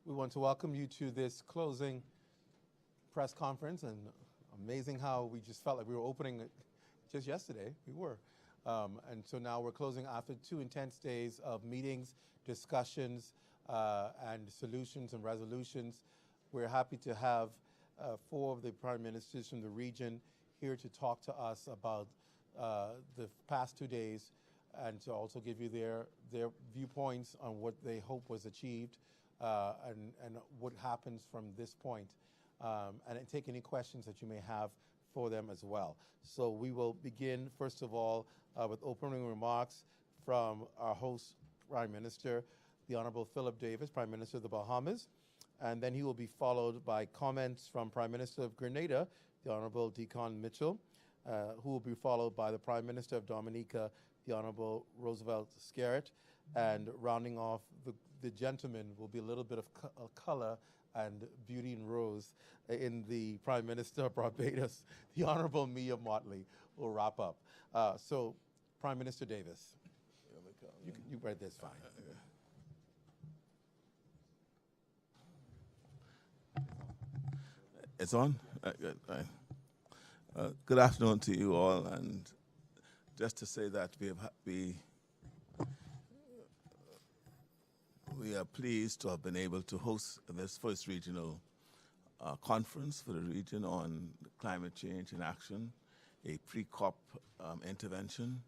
We want to welcome you to this closing press conference, and amazing how we just felt like we were opening it just yesterday. We were. And so now we're closing after 2 intense days of meetings, discussions, and solutions and resolutions. We're happy to have 4 of the prime ministers from the region here to talk to us about the past 2 days and to also give you their viewpoints on what they hope was achieved and what happens from this point, and take any questions that you may have for them as well. So we will begin, first of all, with opening remarks from our host Prime Minister, the Honorable Philip Davis, Prime Minister of the Bahamas, and then he will be followed by comments from Prime Minister of Grenada, the Honorable Dickon Mitchell, who will be followed by the Prime Minister of Dominica, the Honorable Roosevelt Skerrit, and rounding off the gentleman will be a little bit of color and beauty and rose in the Prime Minister of Barbados, the Honorable Mia Mottley, will wrap up. So, Prime Minister Davis, you right there's fine. It's on? Good. Good afternoon to you all, and just to say that we are pleased to have been able to host this first regional conference for the region on climate change in action, a pre-COP intervention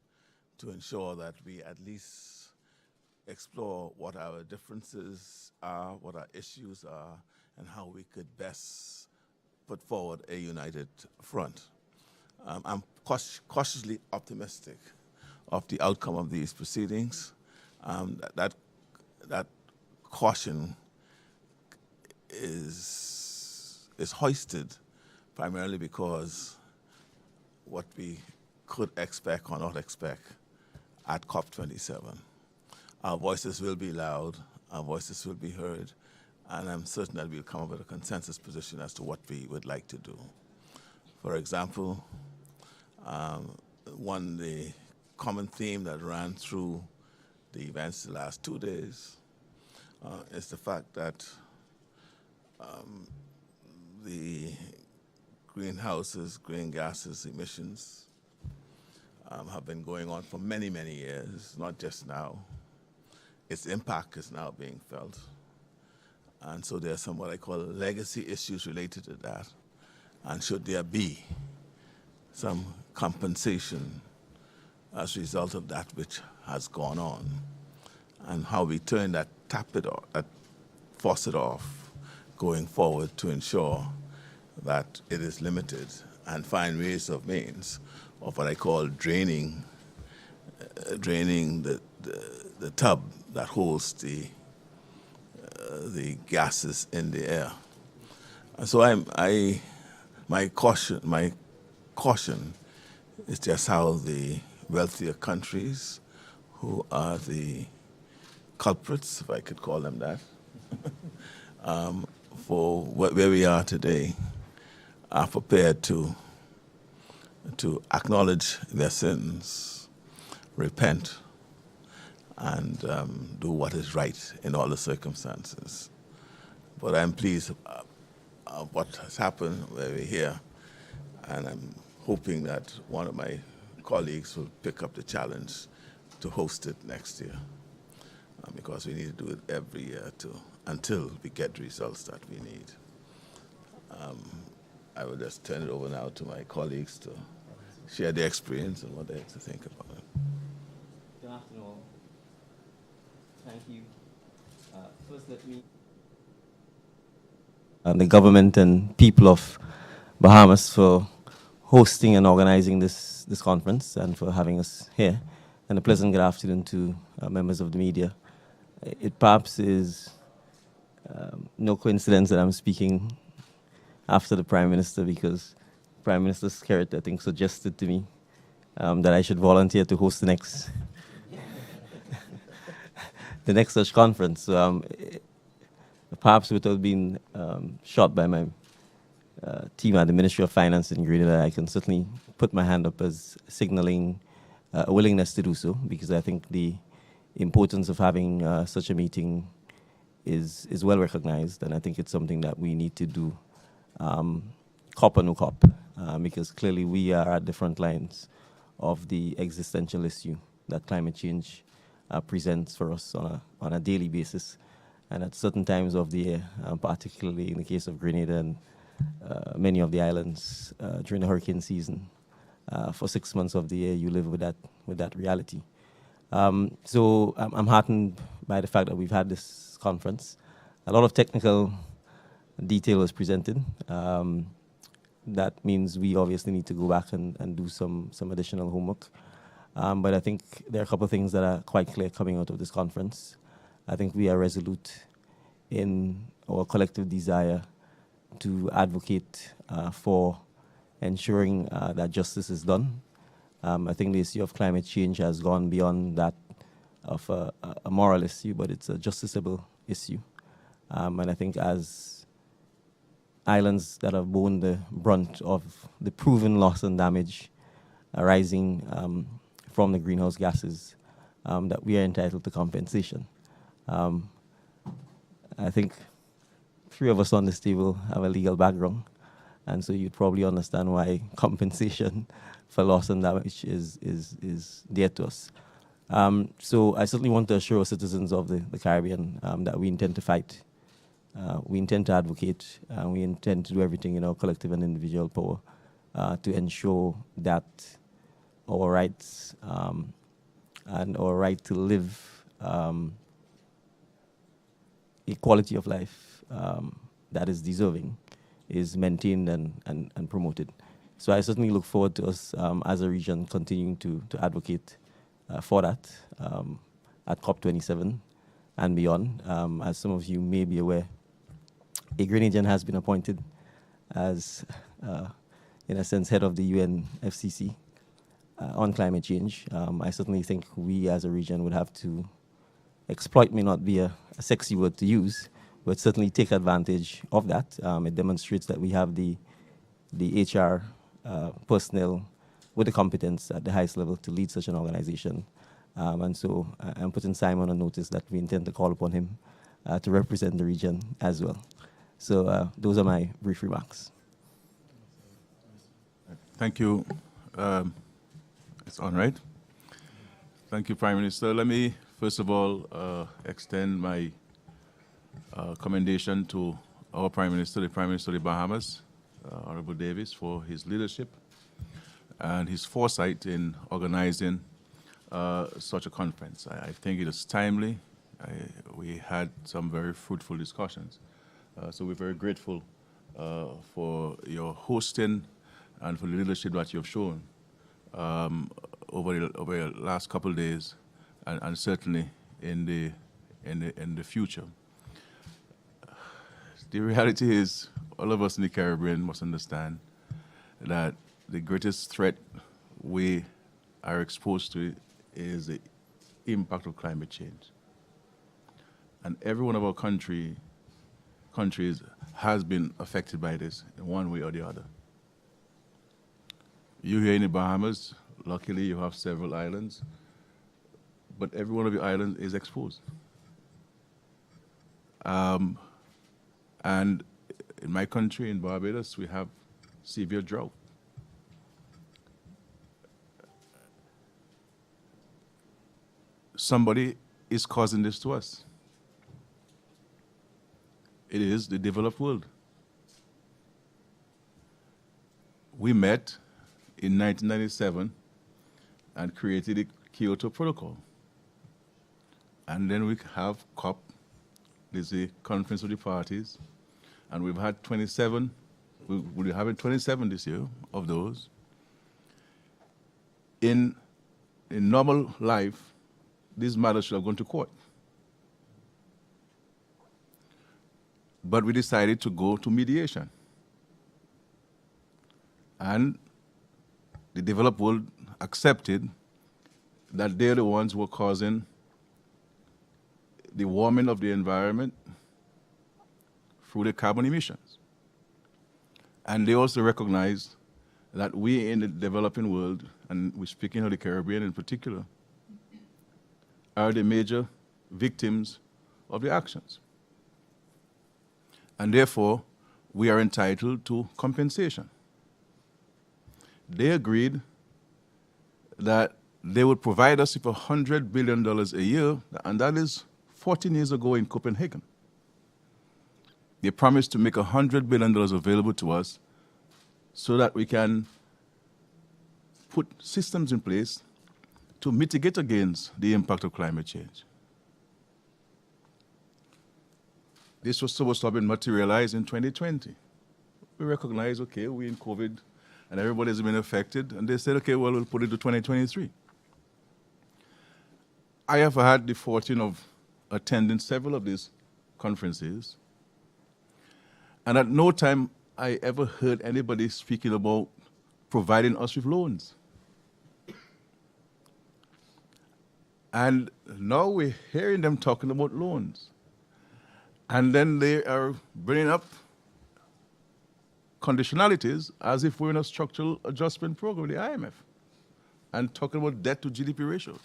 to ensure that we at least explore what our differences are, what our issues are, and how we could best put forward a united front. I'm cautiously optimistic of the outcome of these proceedings. That caution is hoisted primarily because what we could expect or not expect at COP27. Our voices will be loud, our voices will be heard, and I'm certain that we'll come up with a consensus position as to what we would like to do. For example, the common theme that ran through the events the last 2 days is the fact that the green gases emissions have been going on for many, many years, not just now. Its impact is now being felt. And so there are some what I call legacy issues related to that. And should there be some compensation as a result of that which has gone on, and how we turn that faucet off going forward to ensure that it is limited and find ways of means of what I call draining the tub that holds the gases in the air. And so my caution is just how the wealthier countries, who are the culprits, if I could call them that, for where we are today, are prepared to acknowledge their sins, repent, and do what is right in all the circumstances. But I'm pleased of what has happened where we're here, and I'm hoping that one of my colleagues will pick up the challenge to host it next year, because we need to do it every year until we get the results that we need. I will just turn it over now to my colleagues to share their experience and what they have to think about it. Good afternoon all. Thank you. First, let me the government and people of Bahamas for hosting and organizing this conference and for having us here. And a pleasant good afternoon to members of the media. It perhaps is no coincidence that I'm speaking after the Prime Minister, because Prime Minister Skerrit, I think, suggested to me that I should volunteer to host the next the next such conference. So, perhaps without being shot by my team at the Ministry of Finance in Grenada, I can certainly put my hand up as signaling a willingness to do so, because I think the importance of having such a meeting is well recognized, and I think it's something that we need to do, cop or no cop, because clearly we are at the front lines of the existential issue that climate change presents for us on a daily basis, and at certain times of the year, particularly in the case of Grenada and many of the islands during the hurricane season. For 6 months of the year, you live with that reality. So I'm heartened by the fact that we've had this conference. A lot of technical detail was presented. That means we obviously need to go back and do some additional homework. But I think there are a couple of things that are quite clear coming out of this conference. I think we are resolute in our collective desire to advocate for ensuring that justice is done. I think the issue of climate change has gone beyond that of a moral issue, but it's a justiciable issue. And I think as islands that have borne the brunt of the proven loss and damage arising from the greenhouse gases, that we are entitled to compensation. I think 3 of us on this table have a legal background, and so you'd probably understand why compensation for loss and damage is dear to us. So I certainly want to assure citizens of the Caribbean that we intend to fight, we intend to advocate, and we intend to do everything in our collective and individual power to ensure that our rights and our right to live a quality of life that is deserving is maintained and promoted. So I certainly look forward to us as a region continuing to advocate for that at COP27 and beyond. As some of you may be aware, a Grenadian has been appointed as, in a sense, head of the UNFCCC on climate change. I certainly think we as a region would have to exploit, may not be a sexy word to use, but certainly take advantage of that. It demonstrates that we have the HR personnel with the competence at the highest level to lead such an organization. And so I'm putting Simon on notice that we intend to call upon him to represent the region as well. So those are my brief remarks. Thank you, It's on, right? Thank you, Prime Minister. Let me, first of all, extend my commendation to our Prime Minister, the Prime Minister of the Bahamas, Honorable Davis, for his leadership and his foresight in organizing such a conference. I think it is timely. We had some very fruitful discussions. So we're very grateful for your hosting and for the leadership that you've shown over the last couple of days, and certainly in the future. The reality is, all of us in the Caribbean must understand that the greatest threat we are exposed to is the impact of climate change. And every one of our countries has been affected by this in one way or the other. You here in the Bahamas, luckily you have several islands, but every one of your islands is exposed. And in my country, in Barbados, we have severe drought. Somebody is causing this to us. It is the developed world. We met in 1997 and created the Kyoto Protocol. And then we have COP, this is the Conference of the Parties, and we've had 27, we'll be having 27 this year of those. In normal life, these matters should have gone to court. But we decided to go to mediation. And the developed world accepted that they're the ones who are causing the warming of the environment through the carbon emissions. And they also recognize that we in the developing world, and we're speaking of the Caribbean in particular, are the major victims of the actions. And therefore, we are entitled to compensation. They agreed that they would provide us with $100 billion a year, and that is 14 years ago in Copenhagen. They promised to make $100 billion available to us so that we can put systems in place to mitigate against the impact of climate change. This was supposed to have been materialized in 2020. We recognize, okay, we're in COVID and everybody's been affected, and they said, okay, well, we'll put it to 2023. I have had the fortune of attending several of these conferences, and at no time I ever heard anybody speaking about providing us with loans. And now we're hearing them talking about loans. And then they are bringing up conditionalities as if we're in a structural adjustment program, the IMF, and talking about debt to GDP ratio.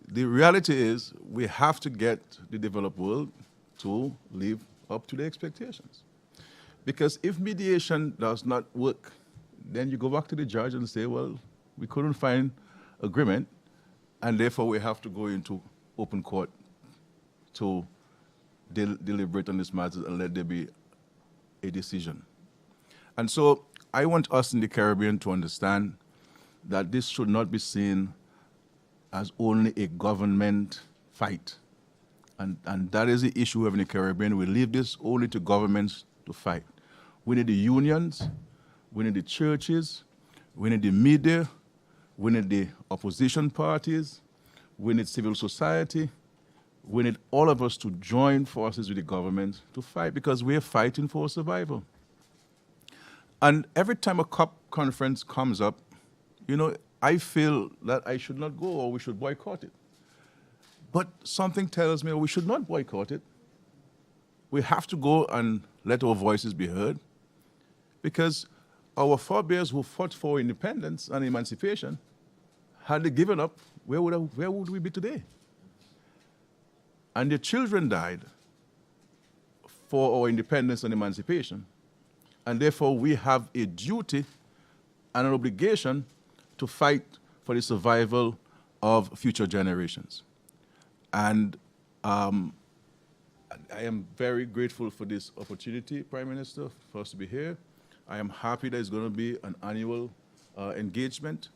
The reality is we have to get the developed world to live up to their expectations. Because if mediation does not work, then you go back to the judge and say, well, we couldn't find agreement, and therefore we have to go into open court to deliberate on this matter and let there be a decision. And so I want us in the Caribbean to understand that this should not be seen as only a government fight. And that is the issue we have in the Caribbean. We leave this only to governments to fight. We need the unions, we need the churches, we need the media, we need the opposition parties, we need civil society, we need all of us to join forces with the government to fight, because we are fighting for survival. And every time a COP conference comes up, you know, I feel that I should not go or we should boycott it. But something tells me we should not boycott it. We have to go and let our voices be heard, because our forebears who fought for independence and emancipation, had they given up, where would we be today? And their children died for our independence and emancipation. And therefore, we have a duty and an obligation to fight for the survival of future generations. And I am very grateful for this opportunity, Prime Minister, for us to be here. I am happy that it's going to be an annual engagement,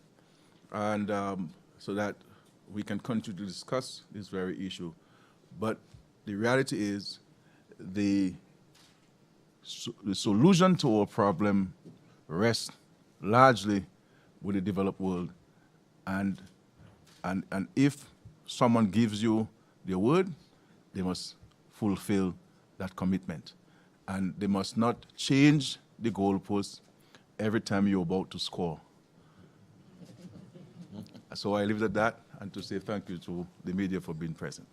and so that we can continue to discuss this very issue. But the reality is the solution to our problem rests largely with the developed world. And if someone gives you their word, they must fulfill that commitment. And they must not change the goalposts every time you're about to score. So I leave it at that, and to say thank you to the media for being present.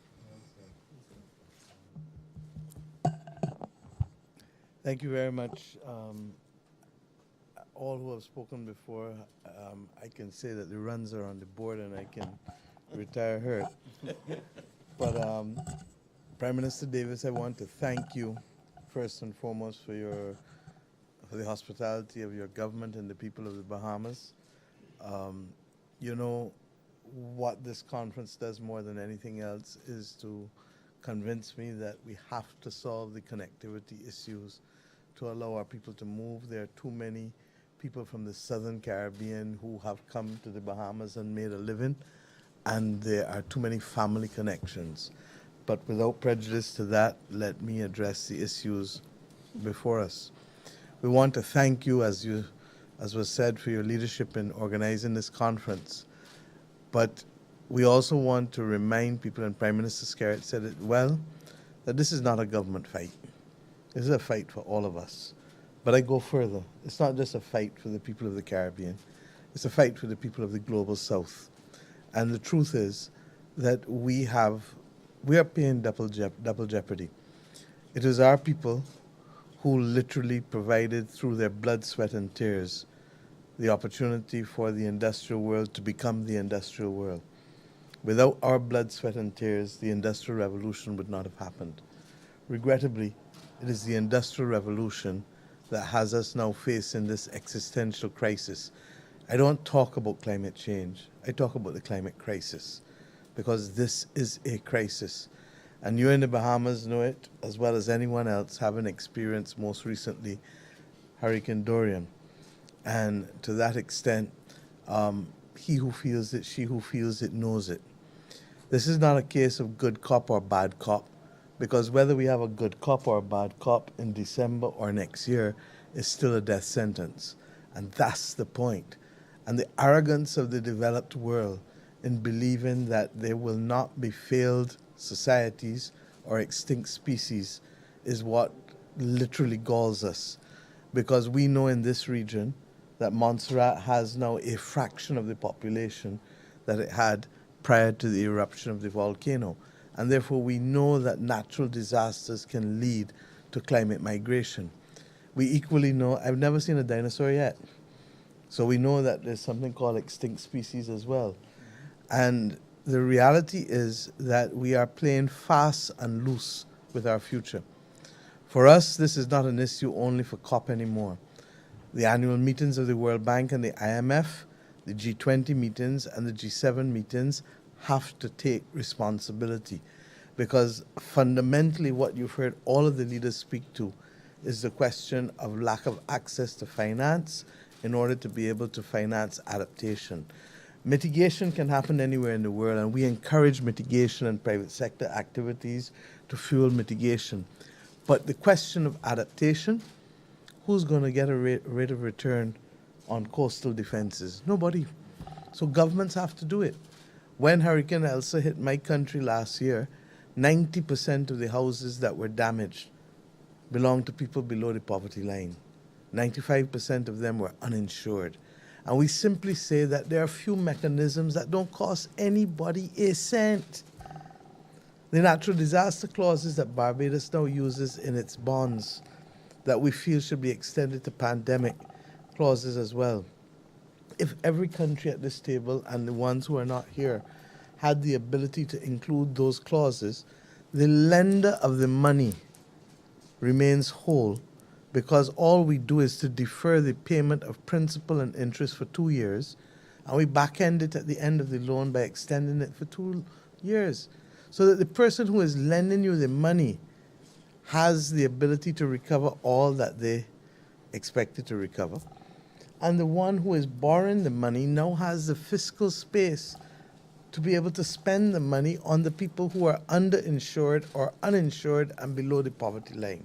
Thank you very much. All who have spoken before, I can say that the runs are on the board and I can retire hurt. But Prime Minister Davis, I want to thank you first and foremost for the hospitality of your government and the people of the Bahamas. You know, what this conference does more than anything else is to convince me that we have to solve the connectivity issues to allow our people to move. There are too many people from the Southern Caribbean who have come to the Bahamas and made a living, and there are too many family connections. But without prejudice to that, let me address the issues before us. We want to thank you, as was said, for your leadership in organizing this conference. But we also want to remind people, and Prime Minister Skerritt said it well, that this is not a government fight. This is a fight for all of us. But I go further. It's not just a fight for the people of the Caribbean. It's a fight for the people of the Global South. And the truth is that we are paying double jeopardy. It is our people who literally provided through their blood, sweat, and tears the opportunity for the industrial world to become the industrial world. Without our blood, sweat, and tears, the Industrial Revolution would not have happened. Regrettably, it is the Industrial Revolution that has us now facing this existential crisis. I don't talk about climate change. I talk about the climate crisis, because this is a crisis. And you in the Bahamas know it as well as anyone else, having experienced most recently Hurricane Dorian. And to that extent, he who feels it, she who feels it, knows it. This is not a case of good cop or bad cop, because whether we have a good cop or a bad cop in December or next year is still a death sentence. And that's the point. And the arrogance of the developed world in believing that there will not be failed societies or extinct species is what literally galls us. Because we know in this region that Montserrat has now a fraction of the population that it had prior to the eruption of the volcano. And therefore we know that natural disasters can lead to climate migration. We equally know, I've never seen a dinosaur yet. So we know that there's something called extinct species as well. And the reality is that we are playing fast and loose with our future. For us, this is not an issue only for COP anymore. The annual meetings of the World Bank and the IMF, the G20 meetings and the G7 meetings have to take responsibility, because fundamentally what you've heard all of the leaders speak to is the question of lack of access to finance in order to be able to finance adaptation. Mitigation can happen anywhere in the world, and we encourage mitigation and private sector activities to fuel mitigation. But the question of adaptation, who's going to get a rate of return on coastal defenses? Nobody. So governments have to do it. When Hurricane Elsa hit my country last year, 90% of the houses that were damaged belonged to people below the poverty line. 95% of them were uninsured. And we simply say that there are few mechanisms that don't cost anybody a cent. The natural disaster clauses that Barbados now uses in its bonds that we feel should be extended to pandemic clauses as well. If every country at this table and the ones who are not here had the ability to include those clauses, the lender of the money remains whole, because all we do is to defer the payment of principal and interest for 2 years, and we back-end it at the end of the loan by extending it for 2 years, so that the person who is lending you the money has the ability to recover all that they expected to recover. And the one who is borrowing the money now has the fiscal space to be able to spend the money on the people who are underinsured or uninsured and below the poverty line.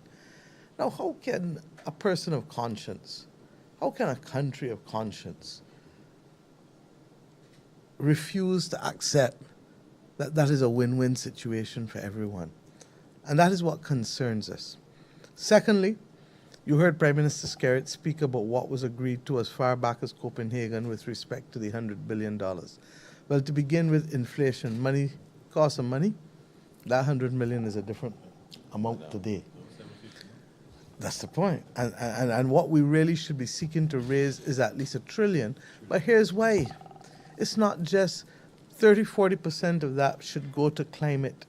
Now, how can a person of conscience, how can a country of conscience refuse to accept that that is a win-win situation for everyone? And that is what concerns us. Secondly, you heard Prime Minister Skerritt speak about what was agreed to as far back as Copenhagen with respect to the $100 billion. Well, to begin with, inflation, money costs of money. That 100 million is a different amount today. That's the point. And what we really should be seeking to raise is at least $1 trillion. But here's why. It's not just 30-40% of that should go to climate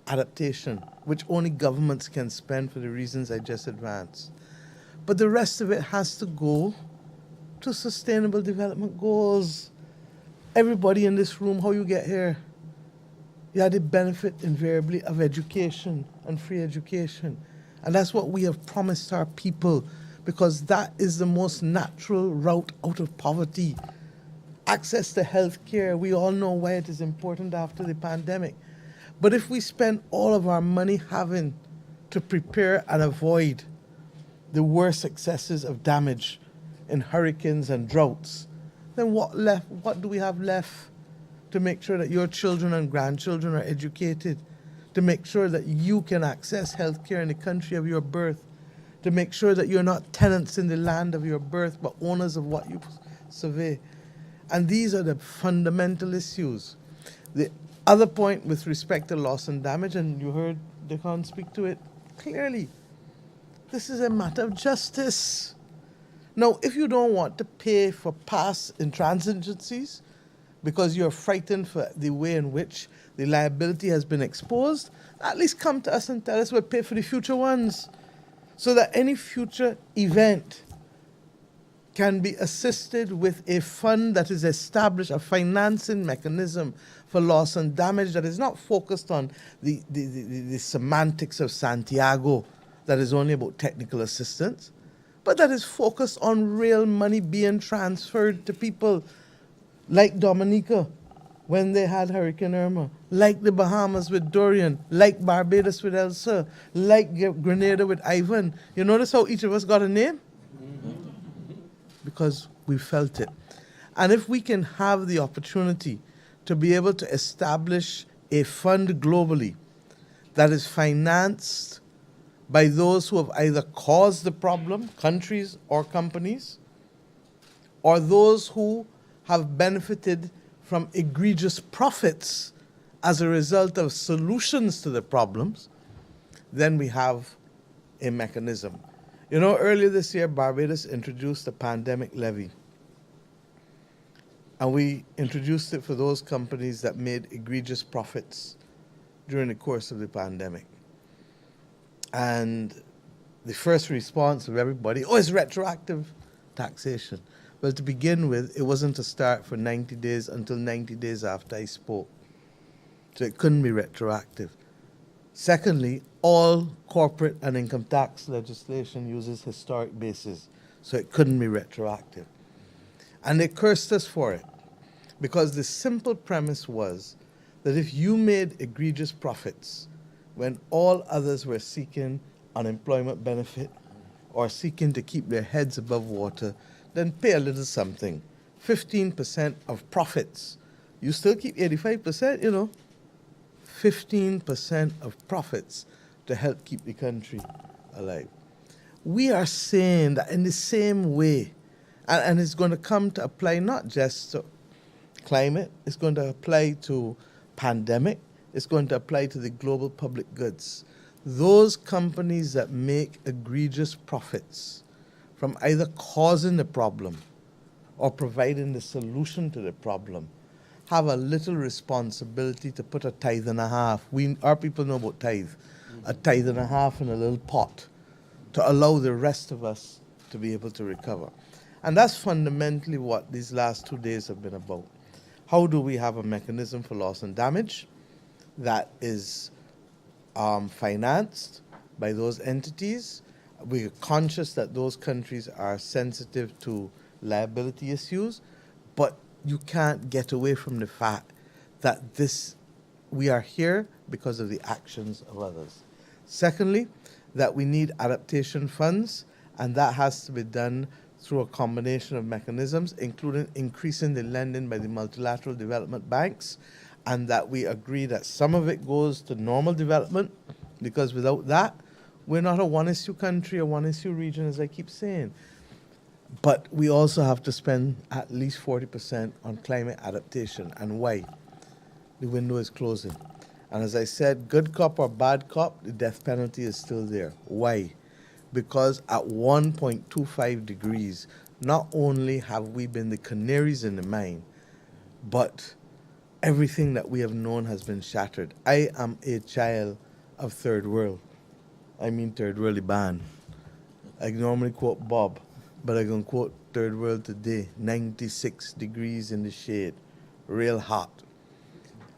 adaptation, which only governments can spend for the reasons I just advanced. But the rest of it has to go to sustainable development goals. Everybody in this room, how you get here, you had the benefit invariably of education and free education. And that's what we have promised our people, because that is the most natural route out of poverty. Access to health care, we all know why it is important after the pandemic. But if we spend all of our money having to prepare and avoid the worst excesses of damage in hurricanes and droughts, then what do we have left to make sure that your children and grandchildren are educated, to make sure that you can access health care in the country of your birth, to make sure that you're not tenants in the land of your birth, but owners of what you survey? And these are the fundamental issues. The other point with respect to loss and damage, and you heard Dekan speak to it clearly, this is a matter of justice. Now, if you don't want to pay for past intransigencies because you're frightened for the way in which the liability has been exposed, at least come to us and tell us we'll pay for the future ones, so that any future event can be assisted with a fund that is established, a financing mechanism for loss and damage that is not focused on the semantics of Santiago, that is only about technical assistance, but that is focused on real money being transferred to people like Dominica when they had Hurricane Irma, like the Bahamas with Dorian, like Barbados with Elsa, like Grenada with Ivan. You notice how each of us got a name? Because we felt it. And if we can have the opportunity to be able to establish a fund globally that is financed by those who have either caused the problem, countries or companies, or those who have benefited from egregious profits as a result of solutions to the problems, then we have a mechanism. You know, earlier this year, Barbados introduced a pandemic levy. And we introduced it for those companies that made egregious profits during the course of the pandemic. And the first response of everybody, oh, it's retroactive taxation. Well, to begin with, it wasn't to start for 90 days until 90 days after I spoke. So it couldn't be retroactive. Secondly, all corporate and income tax legislation uses historic basis, so it couldn't be retroactive. And they cursed us for it, because the simple premise was that if you made egregious profits when all others were seeking unemployment benefit or seeking to keep their heads above water, then pay a little something. 15% of profits. You still keep 85%, you know. 15% of profits to help keep the country alive. We are saying that in the same way, and it's going to come to apply not just to climate, it's going to apply to pandemic, it's going to apply to the global public goods. Those companies that make egregious profits from either causing the problem or providing the solution to the problem have a little responsibility to put a tithe and a half. Our people know about tithe. A tithe and a half in a little pot to allow the rest of us to be able to recover. And that's fundamentally what these last 2 days have been about. How do we have a mechanism for loss and damage that is financed by those entities? We're conscious that those countries are sensitive to liability issues, but you can't get away from the fact that we are here because of the actions of others. Secondly, that we need adaptation funds, and that has to be done through a combination of mechanisms, including increasing the lending by the multilateral development banks, and that we agree that some of it goes to normal development, because without that, we're not a one-issue country, a one-issue region, as I keep saying. But we also have to spend at least 40% on climate adaptation. And why? The window is closing. And as I said, good cop or bad cop, the death penalty is still there. Why? Because at 1.25 degrees, not only have we been the canaries in the mine, but everything that we have known has been shattered. I am a child of third world. I mean third world Iban. I normally quote Bob, but I can quote third world today. 96 degrees in the shade, real hot.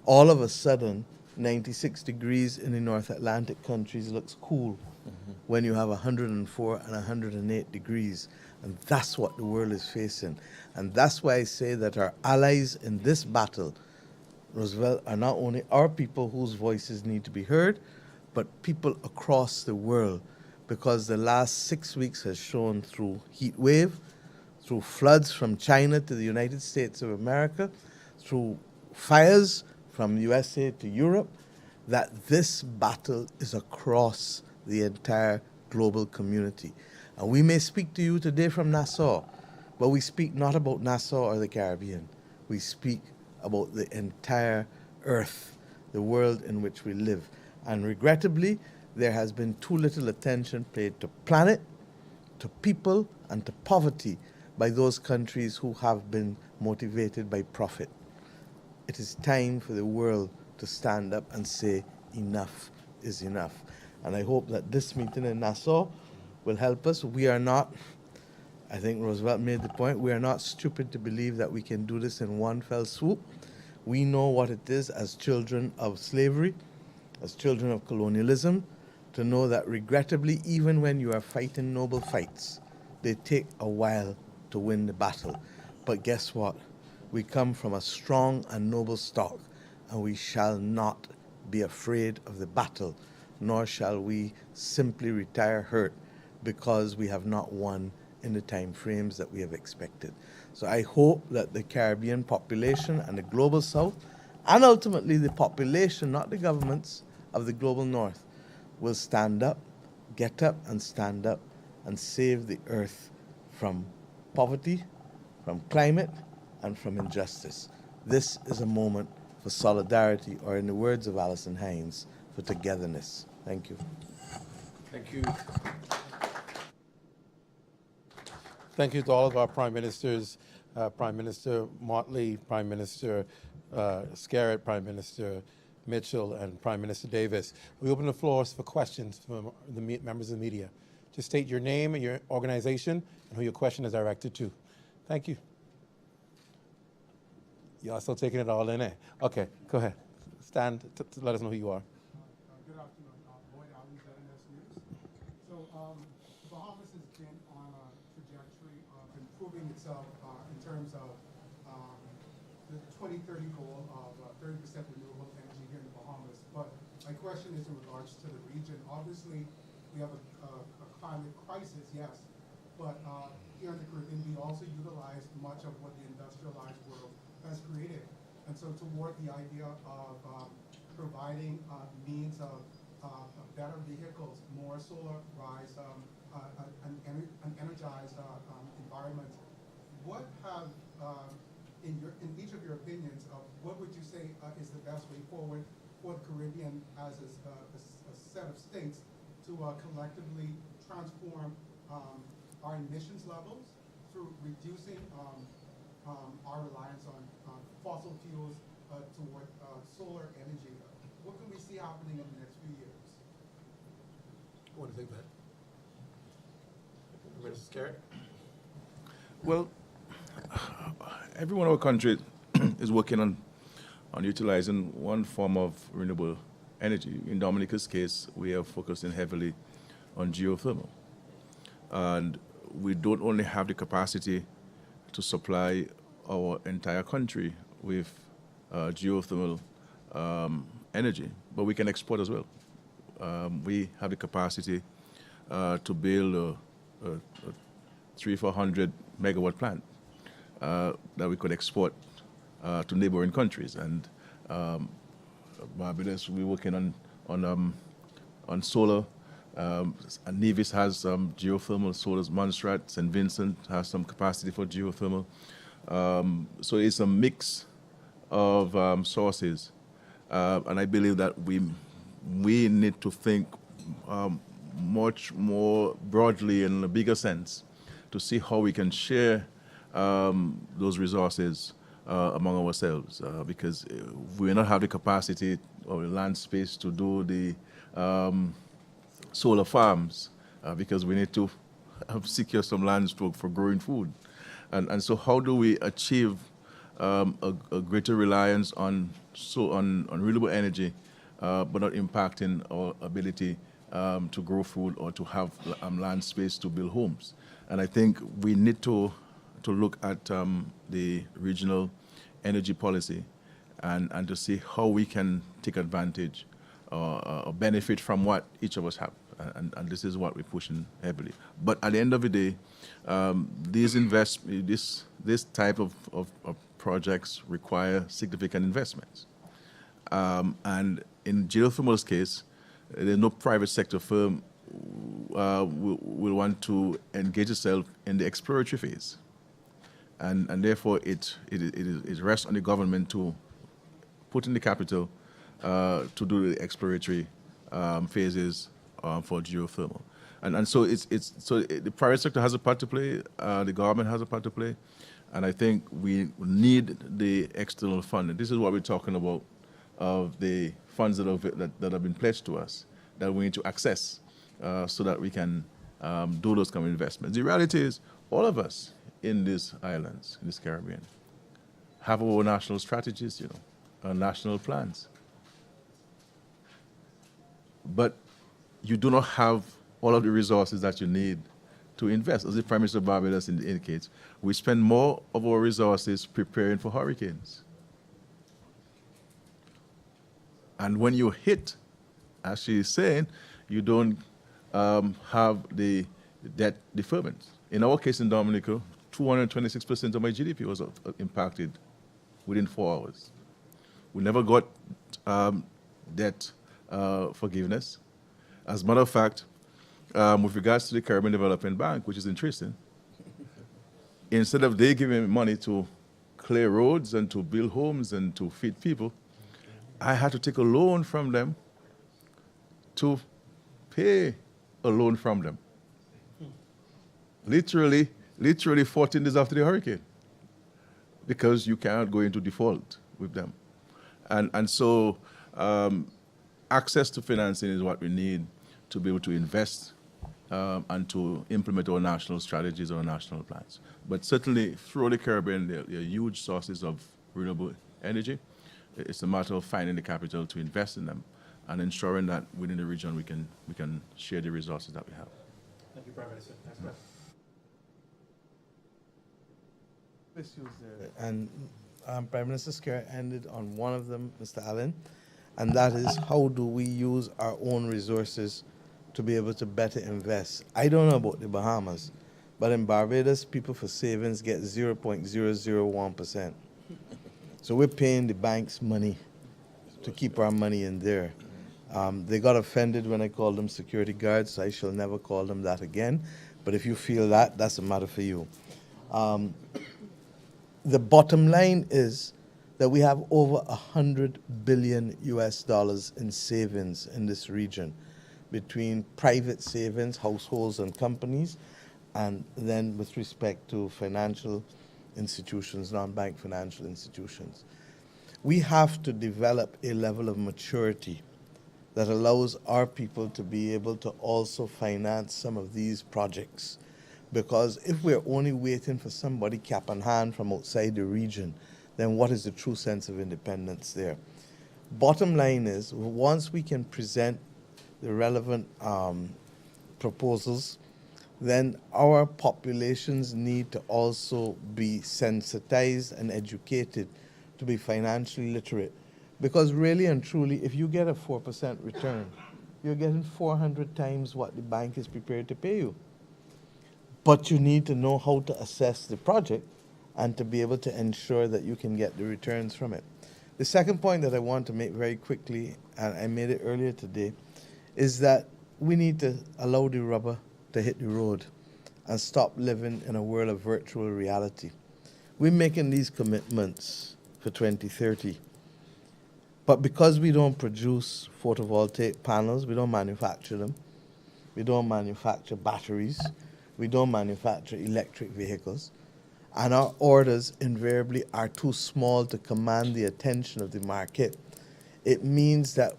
All of a sudden, 96 degrees in the North Atlantic countries looks cool when you have 104 and 108 degrees. And that's what the world is facing. And that's why I say that our allies in this battle, Roosevelt, are not only our people whose voices need to be heard, but people across the world, because the last 6 weeks has shown through heat wave, through floods from China to the United States of America, through fires from USA to Europe, that this battle is across the entire global community. And we may speak to you today from Nassau, but we speak not about Nassau or the Caribbean. We speak about the entire earth, the world in which we live. And regrettably, there has been too little attention paid to planet, to people, and to poverty by those countries who have been motivated by profit. It is time for the world to stand up and say, enough is enough. And I hope that this meeting in Nassau will help us. We are not, I think Roosevelt made the point, we are not stupid to believe that we can do this in one fell swoop. We know what it is as children of slavery, as children of colonialism, to know that regrettably, even when you are fighting noble fights, they take a while to win the battle. But guess what? We come from a strong and noble stock, and we shall not be afraid of the battle, nor shall we simply retire hurt because we have not won in the time frames that we have expected. So I hope that the Caribbean population and the global South, and ultimately the population, not the governments, of the global North, will stand up, get up and stand up, and save the earth from poverty, from climate, and from injustice. This is a moment for solidarity, or in the words of Alison Hines, for togetherness. Thank you. Thank you. Thank you to all of our prime ministers, Prime Minister Motley, Prime Minister Skerritt, Prime Minister Mitchell, and Prime Minister Davis. We open the floors for questions from the members of the media. Just state your name and your organization and who your question is directed to. Thank you. Y'all still taking it all in, eh? Okay, go ahead. Stand to let us know who you are. Good afternoon. Boyd Ali, ZNS News. So the Bahamas has been on a trajectory of improving itself in terms of the 2030 goal of 30% renewable energy here in the Bahamas. But my question is in regards to the region. Obviously, we have a climate crisis, yes, but here in the Caribbean, we also utilize much of what the industrialized world has created. And so toward the idea of providing means of better vehicles, more solarized, an energized environment, what have, in each of your opinions, what would you say is the best way forward for the Caribbean as a set of states to collectively transform our emissions levels through reducing our reliance on fossil fuels toward solar energy? What can we see happening in the next few years? I want to take that. Minister Skerritt? Well, everyone in our country is working on utilizing one form of renewable energy. In Dominica's case, we are focusing heavily on geothermal. And we don't only have the capacity to supply our entire country with geothermal energy, but we can export as well. We have the capacity to build a 300-400 megawatt plant that we could export to neighboring countries. And Barbados, we're working on solar. And Nevis has some geothermal solar. Montserrat, St. Vincent has some capacity for geothermal. So it's a mix of sources. And I believe that we need to think much more broadly in a bigger sense to see how we can share those resources among ourselves, because we will not have the capacity or the land space to do the solar farms, because we need to secure some lands for growing food. And so how do we achieve a greater reliance on renewable energy, but not impacting our ability to grow food or to have land space to build homes? And I think we need to look at the regional energy policy and to see how we can take advantage or benefit from what each of us have. And this is what we're pushing heavily. But at the end of the day, this type of projects require significant investments. And in geothermal's case, there's no private sector firm will want to engage itself in the exploratory phase. And therefore, it rests on the government to put in the capital to do the exploratory phases for geothermal. And so the private sector has a part to play, the government has a part to play, and I think we need the external funding. This is what we're talking about, of the funds that have been pledged to us that we need to access so that we can do those kind of investments. The reality is, all of us in these islands, in this Caribbean, have our national strategies, our national plans. But you do not have all of the resources that you need to invest. As the Prime Minister of Barbados indicates, we spend more of our resources preparing for hurricanes. And when you hit, as she is saying, you don't have the debt deferment. In our case in Dominica, 226% of my GDP was impacted within 4 hours. We never got debt forgiveness. As a matter of fact, with regards to the Caribbean Development Bank, which is interesting, instead of they giving me money to clear roads and to build homes and to feed people, I had to take a loan from them to pay a loan from them. Literally 14 days after the hurricane, because you cannot go into default with them. And so access to financing is what we need to be able to invest and to implement our national strategies, our national plans. But certainly throughout the Caribbean, there are huge sources of renewable energy. It's a matter of finding the capital to invest in them and ensuring that within the region we can share the resources that we have. Thank you, Prime Minister. Next question. Issues there. And Prime Minister Kerr ended on one of them, Mr. Allen, and that is, how do we use our own resources to be able to better invest? I don't know about the Bahamas, but in Barbados, people for savings get 0.001%. So we're paying the banks money to keep our money in there. They got offended when I called them security guards, so I shall never call them that again. But if you feel that, that's a matter for you. The bottom line is that we have over $100 billion in savings in this region, between private savings, households and companies, and then with respect to financial institutions, non-bank financial institutions. We have to develop a level of maturity that allows our people to be able to also finance some of these projects, Because if we're only waiting for somebody cap in hand from outside the region, then what is the true sense of independence there? Bottom line is, once we can present the relevant proposals, then our populations need to also be sensitized and educated to be financially literate. Because really and truly, if you get a 4% return, you're getting 400 times what the bank is prepared to pay you. But you need to know how to assess the project and to be able to ensure that you can get the returns from it. The second point that I want to make very quickly, and I made it earlier today, is that we need to allow the rubber to hit the road and stop living in a world of virtual reality. We're making these commitments for 2030, but because we don't produce photovoltaic panels, we don't manufacture them, we don't manufacture batteries, we don't manufacture electric vehicles, and our orders invariably are too small to command the attention of the market. It means that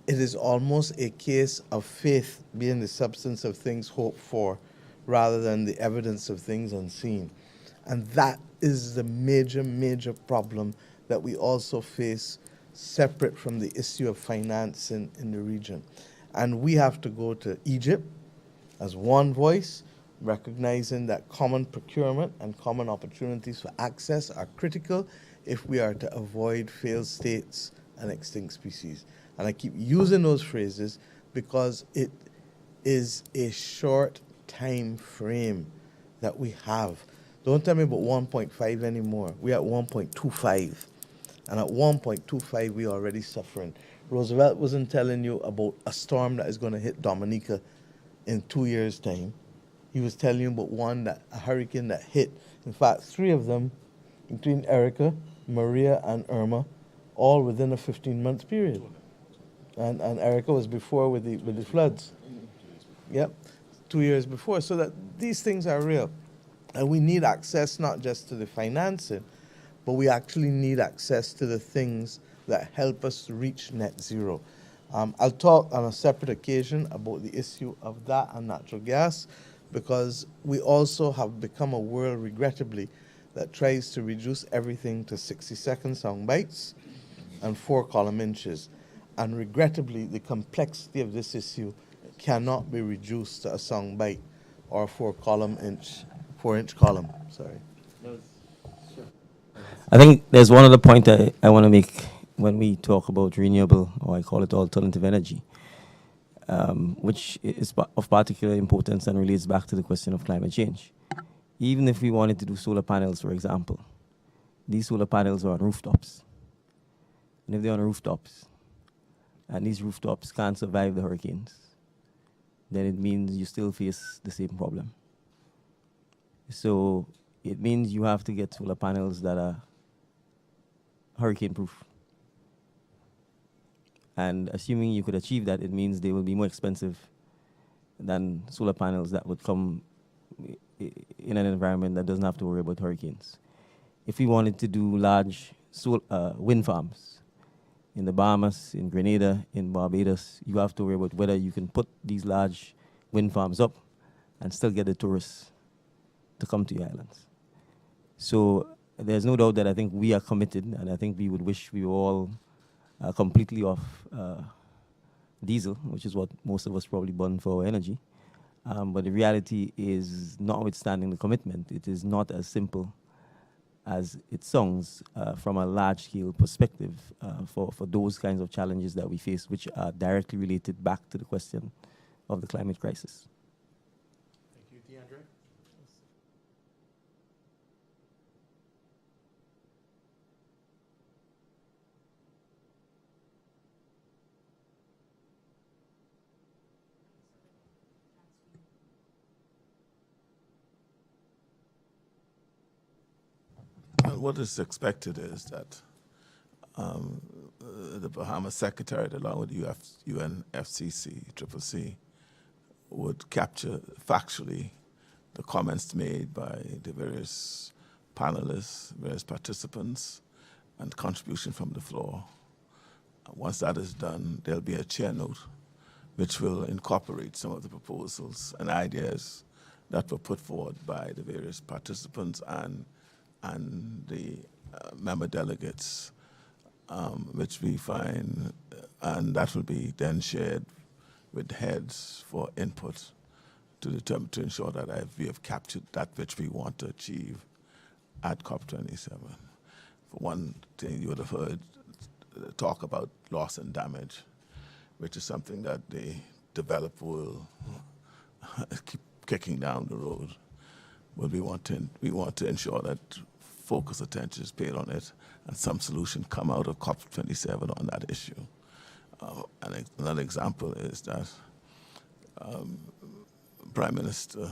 it is almost a case of faith being the substance of things hoped for rather than the evidence of things unseen. And that is the major, major problem that we also face separate from the issue of financing in the region. And we have to go to Egypt as one voice, recognizing that common procurement and common opportunities for access are critical if we are to avoid failed states and extinct species. And I keep using those phrases because it is a short time frame that we have. Don't tell me about 1.5 anymore. We're at 1.25. And at 1.25, we're already suffering. Roosevelt wasn't telling you about a storm that is going to hit Dominica in 2 years' time. He was telling you about a hurricane that hit. In fact, 3 of them, including Erica, Maria, and Irma, all within a 15-month period. And Erica was before with the floods. Yep, 2 years before. So that these things are real. And we need access not just to the financing, but we actually need access to the things that help us reach net zero. I'll talk on a separate occasion about the issue of that and natural gas, because we also have become a world, regrettably, that tries to reduce everything to 60-second sound bites and 4-column inches. And regrettably, the complexity of this issue cannot be reduced to a sound bite or a 4-inch column. Sorry. I think there's one other point I want to make when we talk about renewable, or I call it alternative energy, which is of particular importance and relates back to the question of climate change. Even if we wanted to do solar panels, for example, these solar panels are on rooftops. And if they're on rooftops, and these rooftops can't survive the hurricanes, then it means you still face the same problem. So it means you have to get solar panels that are hurricane-proof. And assuming you could achieve that, it means they will be more expensive than solar panels that would come in an environment that doesn't have to worry about hurricanes. If we wanted to do large wind farms in the Bahamas, in Grenada, in Barbados, you have to worry about whether you can put these large wind farms up and still get the tourists to come to your islands. So there's no doubt that I think we are committed, and I think we would wish we were all completely off diesel, which is what most of us probably burn for our energy. But the reality is, notwithstanding the commitment, it is not as simple as it sounds from a large-scale perspective for those kinds of challenges that we face, which are directly related back to the question of the climate crisis. Thank you, DeAndre. What is expected is that the Bahamas Secretariat, along with the UNFCCC, CCC, would capture factually the comments made by the various panelists, various participants, and contribution from the floor. Once that is done, there'll be a chair note which will incorporate some of the proposals and ideas that were put forward by the various participants and the member delegates, which we find, and that will be then shared with the heads for input to ensure that we have captured that which we want to achieve at COP27. For one thing, you would have heard talk about loss and damage, which is something that the developed world keep kicking down the road. But we want to ensure that focused attention is paid on it and some solution come out of COP27 on that issue. And another example is that Prime Minister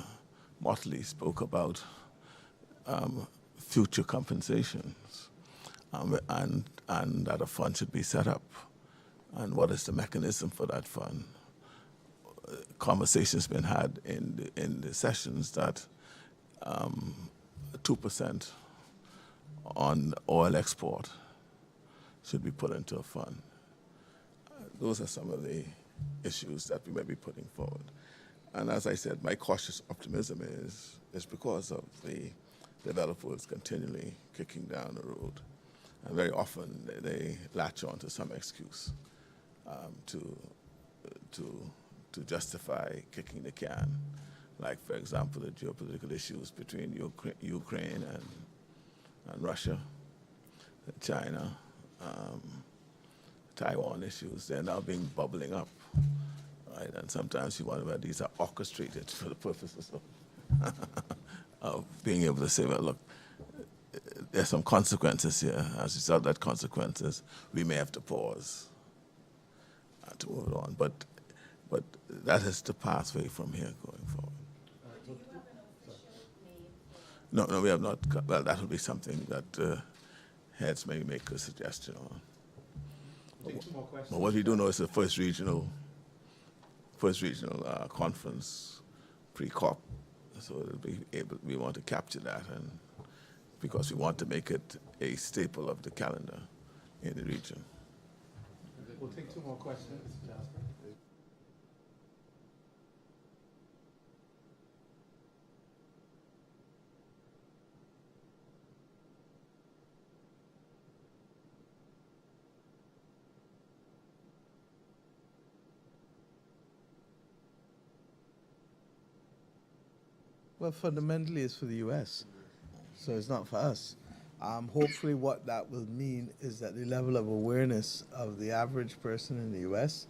Motley spoke about future compensations and that a fund should be set up. And what is the mechanism for that fund? Conversations been had in the sessions that 2% on oil export should be put into a fund. Those are some of the issues that we may be putting forward. And as I said, my cautious optimism is because of the developed world's continually kicking down the road. And very often they latch on to some excuse to justify kicking the can. Like, for example, the geopolitical issues between Ukraine and Russia, China, Taiwan issues, they're now bubbling up, right? And sometimes you wonder whether these are orchestrated for the purposes of being able to say, well, look, there's some consequences here. As a result of that consequences, we may have to pause to move on. But that is the pathway from here going forward. No, we have not. Well, that will be something that heads may make a suggestion on. Take two more questions. But what we do know is the first regional conference pre-COP, so we want to capture that, and because we want to make it a staple of the calendar in the region. We'll take two more questions, Jasper. Well, fundamentally, it's for the U.S., so it's not for us. Hopefully, what that will mean is that the level of awareness of the average person in the U.S.,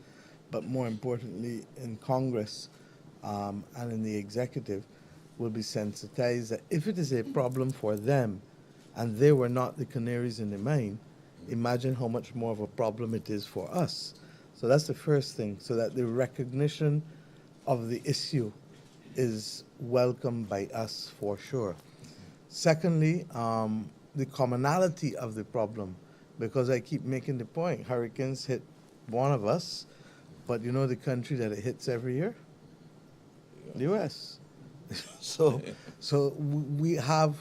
but more importantly in Congress and in the executive, will be sensitized that if it is a problem for them and they were not the canaries in the mine, imagine how much more of a problem it is for us. So that's the first thing, so that the recognition of the issue is welcomed by us for sure. Secondly, the commonality of the problem, because I keep making the point, hurricanes hit one of us, but you know the country that it hits every year? The U.S. So we have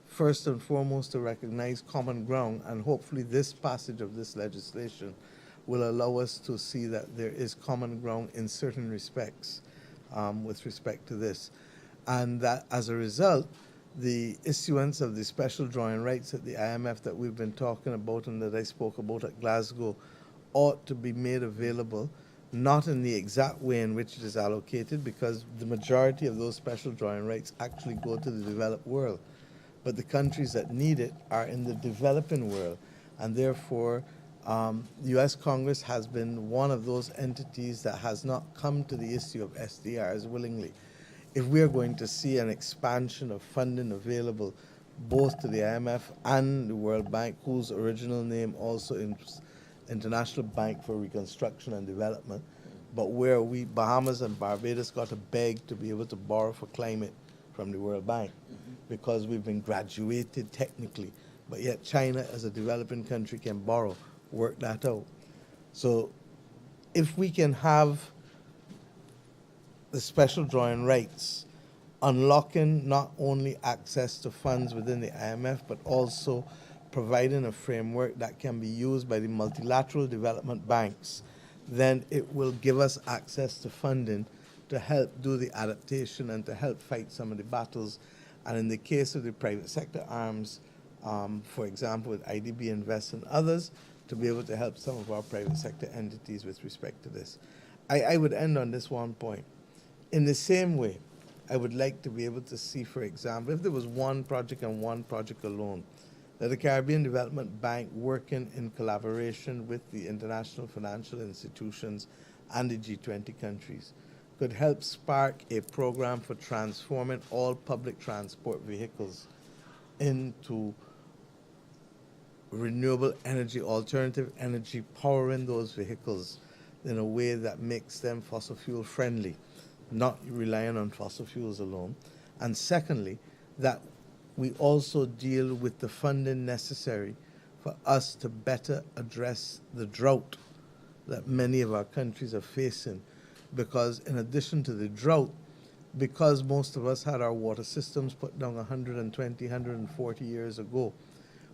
first and foremost to recognize common ground, and hopefully this passage of this legislation will allow us to see that there is common ground in certain respects with respect to this. And that as a result, the issuance of the special drawing rights at the IMF that we've been talking about and that I spoke about at Glasgow ought to be made available, not in the exact way in which it is allocated, because the majority of those special drawing rights actually go to the developed world. But the countries that need it are in the developing world, and therefore the U.S. Congress has been one of those entities that has not come to the issue of SDRs willingly. If we are going to see an expansion of funding available both to the IMF and the World Bank, whose original name also is International Bank for Reconstruction and Development, but where we, Bahamas and Barbados, got to beg to be able to borrow for climate from the World Bank because we've been graduated technically, but yet China as a developing country can borrow. Work that out. So if we can have the special drawing rights, unlocking not only access to funds within the IMF, but also providing a framework that can be used by the multilateral development banks, then it will give us access to funding to help do the adaptation and to help fight some of the battles. And in the case of the private sector arms, for example, with IDB Invest and others, to be able to help some of our private sector entities with respect to this. I would end on this one point. In the same way, I would like to be able to see, for example, if there was one project and one project alone, that the Caribbean Development Bank, working in collaboration with the international financial institutions and the G20 countries, could help spark a program for transforming all public transport vehicles into renewable energy, alternative energy, powering those vehicles in a way that makes them fossil fuel friendly, not relying on fossil fuels alone. And secondly, that we also deal with the funding necessary for us to better address the drought that many of our countries are facing. Because in addition to the drought, because most of us had our water systems put down 120, 140 years ago,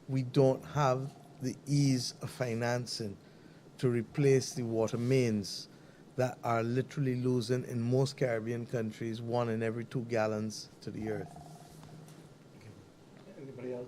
we don't have the ease of financing to replace the water mains that are literally losing, in most Caribbean countries, 1 in every 2 gallons to the earth. Anybody else?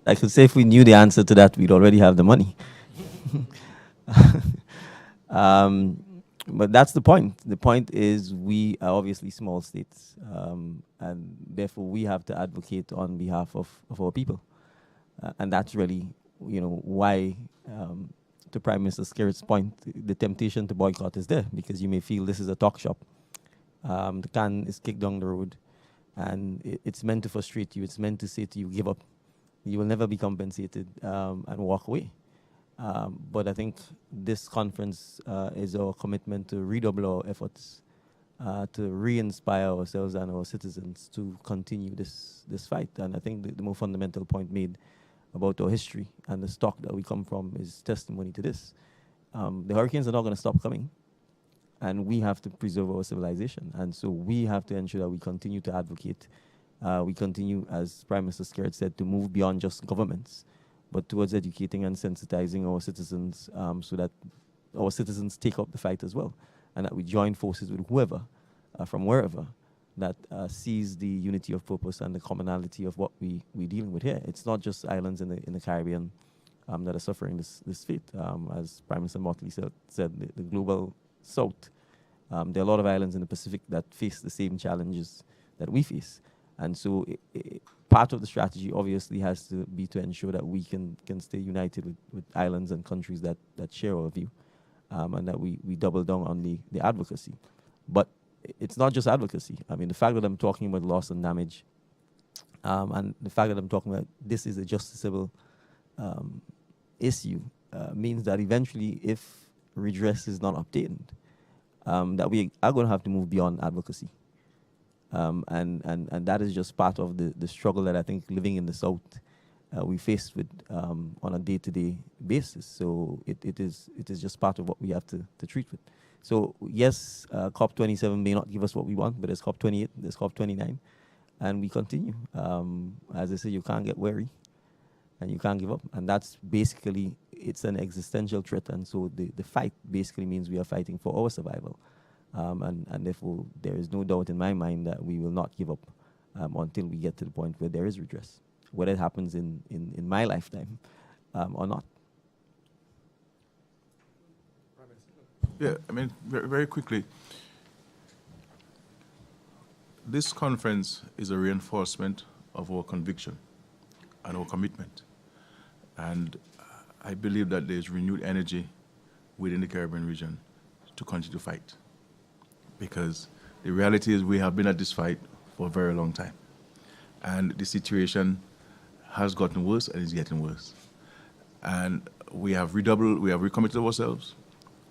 I could say if we knew the answer to that, we'd already have the money. But that's the point. The point is we are obviously small states, and therefore we have to advocate on behalf of our people. And that's really, why, to Prime Minister Skerritt's point, the temptation to boycott is there, because you may feel this is a talk shop. The can is kicked down the road, and it's meant to frustrate you. It's meant to say to you, give up. You will never be compensated, and walk away. But I think this conference is our commitment to redouble our efforts, to re-inspire ourselves and our citizens to continue this fight. And I think the more fundamental point made about our history and the stock that we come from is testimony to this. The hurricanes are not going to stop coming, and we have to preserve our civilization. And so we have to ensure that we continue to advocate. We continue, as Prime Minister Skerritt said, to move beyond just governments, but towards educating and sensitizing our citizens, so that our citizens take up the fight as well, and that we join forces with whoever, from wherever, that sees the unity of purpose and the commonality of what we're dealing with here. It's not just islands in the Caribbean that are suffering this fate. As Prime Minister Motley said, the global south, there are a lot of islands in the Pacific that face the same challenges that we face. And so part of the strategy obviously has to be to ensure that we can stay united with islands and countries that share our view, and that we double down on the advocacy. But it's not just advocacy. I mean, the fact that I'm talking about loss and damage, and the fact that I'm talking about this is a justiciable issue, means that eventually, if redress is not obtained, that we are going to have to move beyond advocacy. And that is just part of the struggle that I think living in the South we face with on a day-to-day basis. So it is just part of what we have to treat with. So yes, COP27 may not give us what we want, but there's COP28, there's COP29, and we continue. As I say, you can't get weary, and you can't give up. And that's basically, it's an existential threat. And so the fight basically means we are fighting for our survival. And therefore, there is no doubt in my mind that we will not give up until we get to the point where there is redress, whether it happens in my lifetime or not. Yeah, I mean, very, very quickly, this conference is a reinforcement of our conviction and our commitment. And I believe that there's renewed energy within the Caribbean region to continue to fight. Because the reality is we have been at this fight for a very long time. And the situation has gotten worse and is getting worse. And we have recommitted ourselves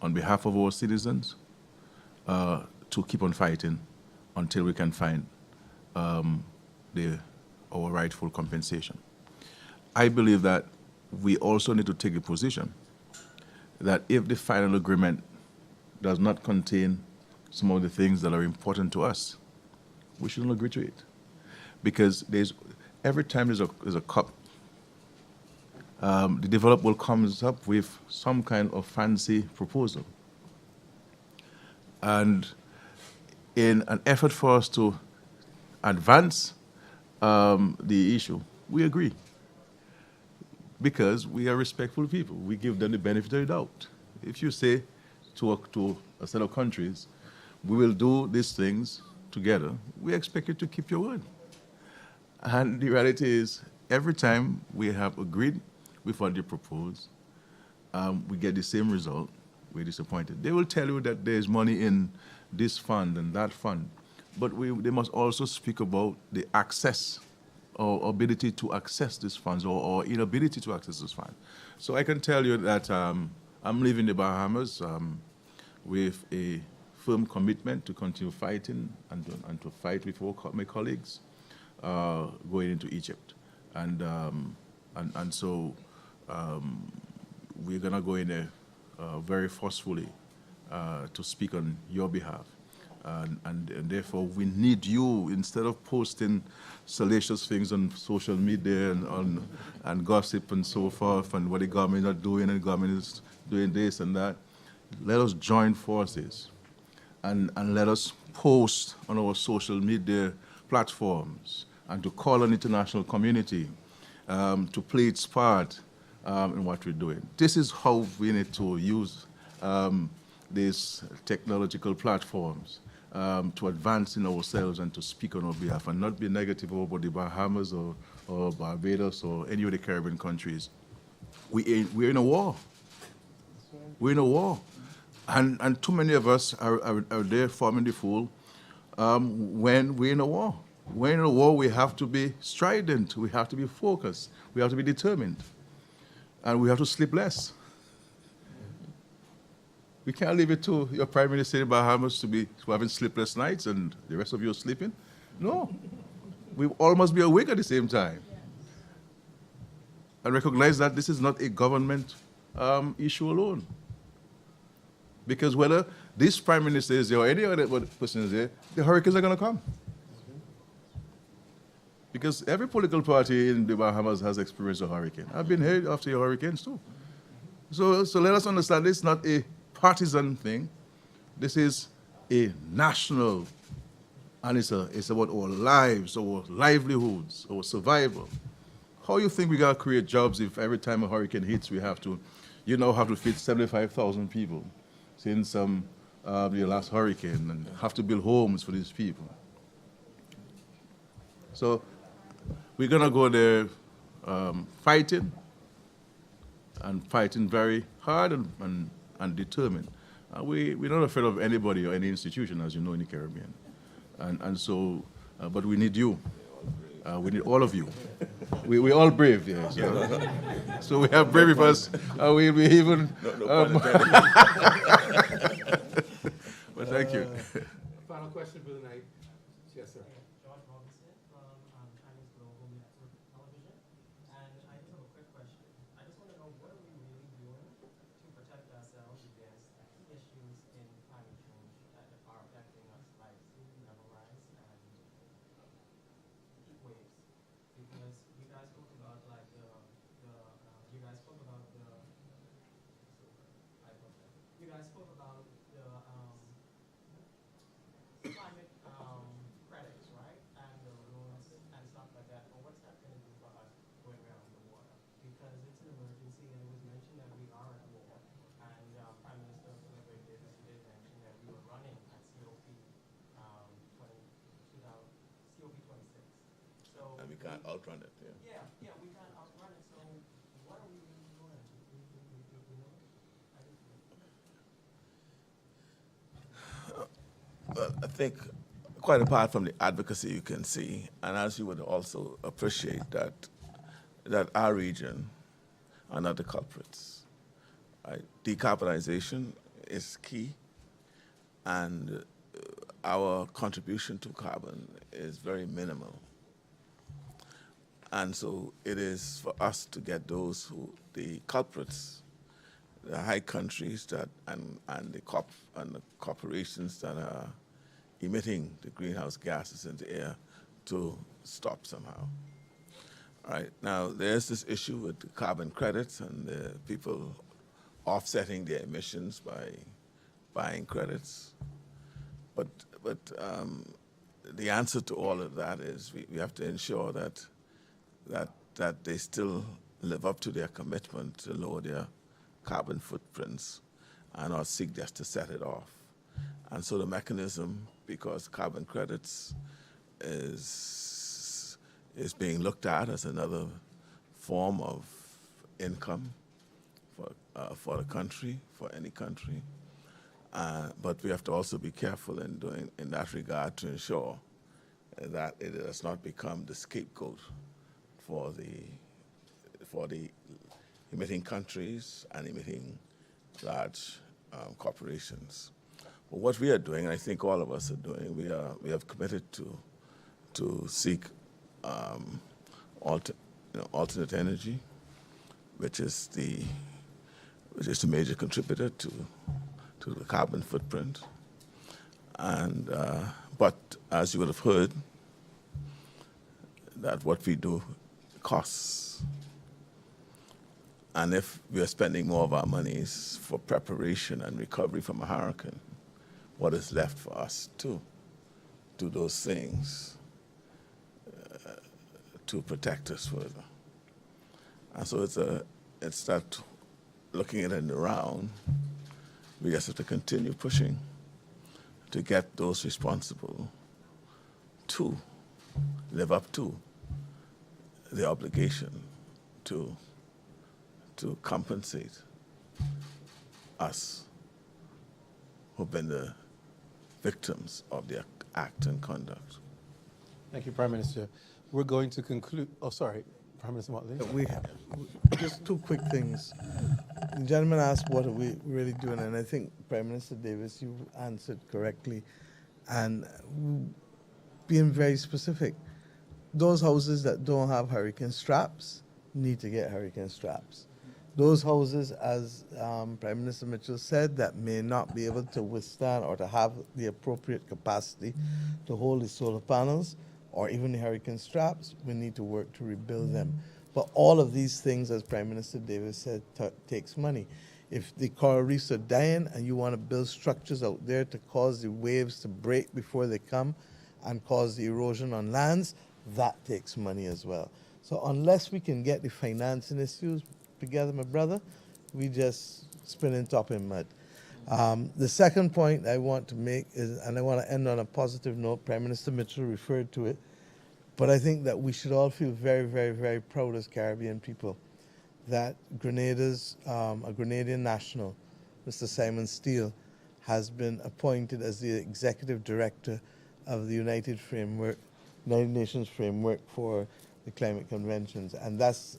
on behalf of our citizens to keep on fighting until we can find our rightful compensation. I believe that we also need to take a position that if the final agreement does not contain some of the things that are important to us, we shouldn't agree to it. Because every time there's a COP, the developed world comes up with some kind of fancy proposal. And in an effort for us to advance the issue, we agree. Because we are respectful people. We give them the benefit of the doubt. If you say to a set of countries, we will do these things together, we expect you to keep your word. And the reality is, every time we have agreed with what they propose, we get the same result, we're disappointed. They will tell you that there's money in this fund and that fund, but they must also speak about the access or ability to access these funds or inability to access this fund. So I can tell you that I'm leaving the Bahamas with a firm commitment to continue fighting and to fight with my colleagues going into Egypt. And so we're going to go in there very forcefully to speak on your behalf. And therefore, we need you, instead of posting salacious things on social media and gossip and so forth, and what the government is not doing, and the government is doing this and that. Let us join forces and let us post on our social media platforms and to call on the international community to play its part in what we're doing. This is how we need to use these technological platforms to advance in ourselves and to speak on our behalf and not be negative about the Bahamas or Barbados or any of the Caribbean countries. We're in a war. We're in a war. And too many of us are there forming the fool when we're in a war. When in a war, we have to be strident, we have to be focused, we have to be determined, and we have to sleep less. We can't leave it to your Prime Minister in Bahamas to having sleepless nights and the rest of you are sleeping. No. We all must be awake at the same time. And recognize that this is not a government issue alone. Because whether this Prime Minister is there or any other person is there, the hurricanes are going to come. Because every political party in the Bahamas has experienced a hurricane. I've been here after the hurricanes too. So let us understand this is not a partisan thing. This is a national, and it's about our lives, our livelihoods, our survival. How you think we're going to create jobs if every time a hurricane hits we have to feed 75,000 people since the last hurricane and have to build homes for these people? So we're going to go there fighting very hard and determined. We're not afraid of anybody or any institution, as you know, in the Caribbean. But we need you. We need all of you. We're all brave, yes. So we have brave with us. We even... But thank you. Final question for the night. Yes, sir. George Robinson from Chinese Global Network Television. And I just have a quick question. I just want to know, what are we really doing to protect ourselves against key issues in climate change that are affecting us, like sea level rise and heat waves? Because you guys spoke about climate credits, right? And the loans and stuff like that. But what's that going to do for us going around the water? Because it's an emergency, and it was mentioned that we are at war. And Prime Minister Philip Davis did mention that we were running at COP 26. So And we can't outrun it. Yeah. Yeah, we can't outrun it. So what are we really doing? We know? I just I think quite apart from the advocacy you can see, and as you would also appreciate that our region are not the culprits. Right? Decarbonization is key, and our contribution to carbon is very minimal. And so it is for us to get those the culprits, the high countries and the corporations that are emitting the greenhouse gases into the air to stop somehow. All right, now there's this issue with the carbon credits and the people offsetting their emissions by buying credits. But the answer to all of that is we have to ensure that they still live up to their commitment to lower their carbon footprints and not seek just to set it off. And so the mechanism, because carbon credits is being looked at as another form of income for the country, for any country. But we have to also be careful in that regard to ensure that it does not become the scapegoat for the emitting countries and emitting large corporations. But what we are doing, and I think all of us are doing, we have committed to seek alternate energy, which is the major contributor to the carbon footprint. And but as you would have heard, that what we do costs. And if we are spending more of our monies for preparation and recovery from a hurricane, what is left for us to do those things to protect us further? And so it's that looking at it in the round, we just have to continue pushing to get those responsible to live up to the obligation to compensate us who've been the victims of their act and conduct. Thank you, Prime Minister. We're going to conclude. Oh, sorry, Prime Minister Motley. Just two quick things. The gentleman asked what are we really doing, and I think Prime Minister Davis, you answered correctly, and being very specific. Those houses that don't have hurricane straps need to get hurricane straps. Those houses, as Prime Minister Mitchell said, that may not be able to withstand or to have the appropriate capacity to hold the solar panels or even the hurricane straps, we need to work to rebuild them. But all of these things, as Prime Minister Davis said, takes money. If the coral reefs are dying and you want to build structures out there to cause the waves to break before they come and cause the erosion on lands, that takes money as well. So unless we can get the financing issues together, my brother, we just spinning top in mud. The second point I want to make is, and I want to end on a positive note, Prime Minister Mitchell referred to it, but I think that we should all feel very, very, very proud as Caribbean people that Grenada's, a Grenadian national, Mr. Simon Steele, has been appointed as the executive director of the United Nations framework for the climate conventions. And that's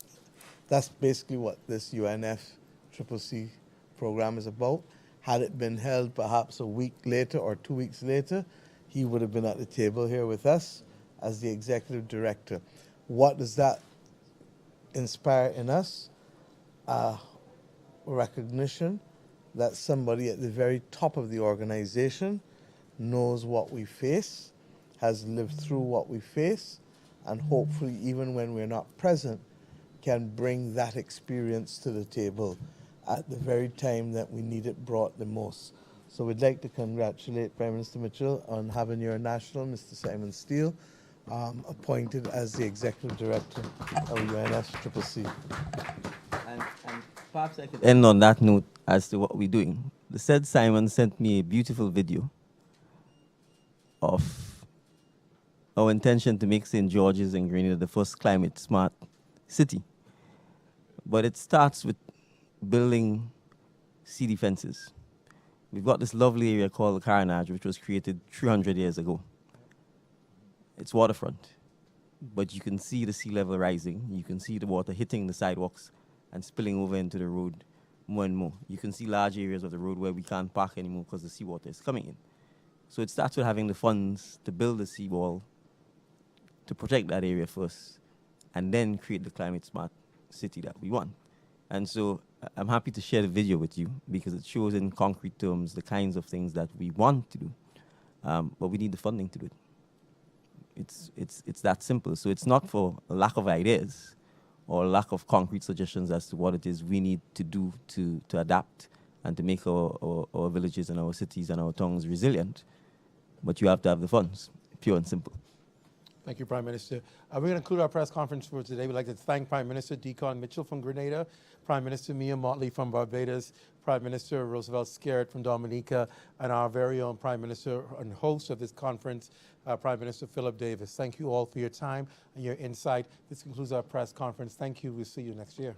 basically what this UNFCCC program is about. Had it been held perhaps a week later or 2 weeks later, he would have been at the table here with us as the executive director. What does that inspire in us? Recognition that somebody at the very top of the organization knows what we face, has lived through what we face, and hopefully even when we're not present, can bring that experience to the table at the very time that we need it brought the most. So we'd like to congratulate Prime Minister Mitchell on having your national, Mr. Simon Steele, appointed as the Executive Director of UNFCCC. And perhaps I could end on that note as to what we're doing. The said Simon sent me a beautiful video of our intention to make St. George's and Grenada the first climate smart city. But it starts with building sea defenses. we've got this lovely area called the Carenage, which was created 300 years ago. It's waterfront, but you can see the sea level rising. You can see the water hitting the sidewalks and spilling over into the road more and more. You can see large areas of the road where we can't park anymore because the seawater is coming in. So it starts with having the funds to build the seawall, to protect that area first, and then create the climate smart city that we want. And so I'm happy to share the video with you because it shows in concrete terms the kinds of things that we want to do, but we need the funding to do it. It's that simple. So it's not for a lack of ideas or lack of concrete suggestions as to what it is we need to do to adapt and to make our villages and our cities and our towns resilient. But you have to have the funds, pure and simple. Thank you, Prime Minister. We're going to conclude our press conference for today. We'd like to thank Prime Minister Deacon Mitchell from Grenada, Prime Minister Mia Motley from Barbados, Prime Minister Roosevelt Skerrit from Dominica, and our very own Prime Minister and host of this conference, Prime Minister Philip Davis. Thank you all for your time and your insight. This concludes our press conference. Thank you. We'll see you next year.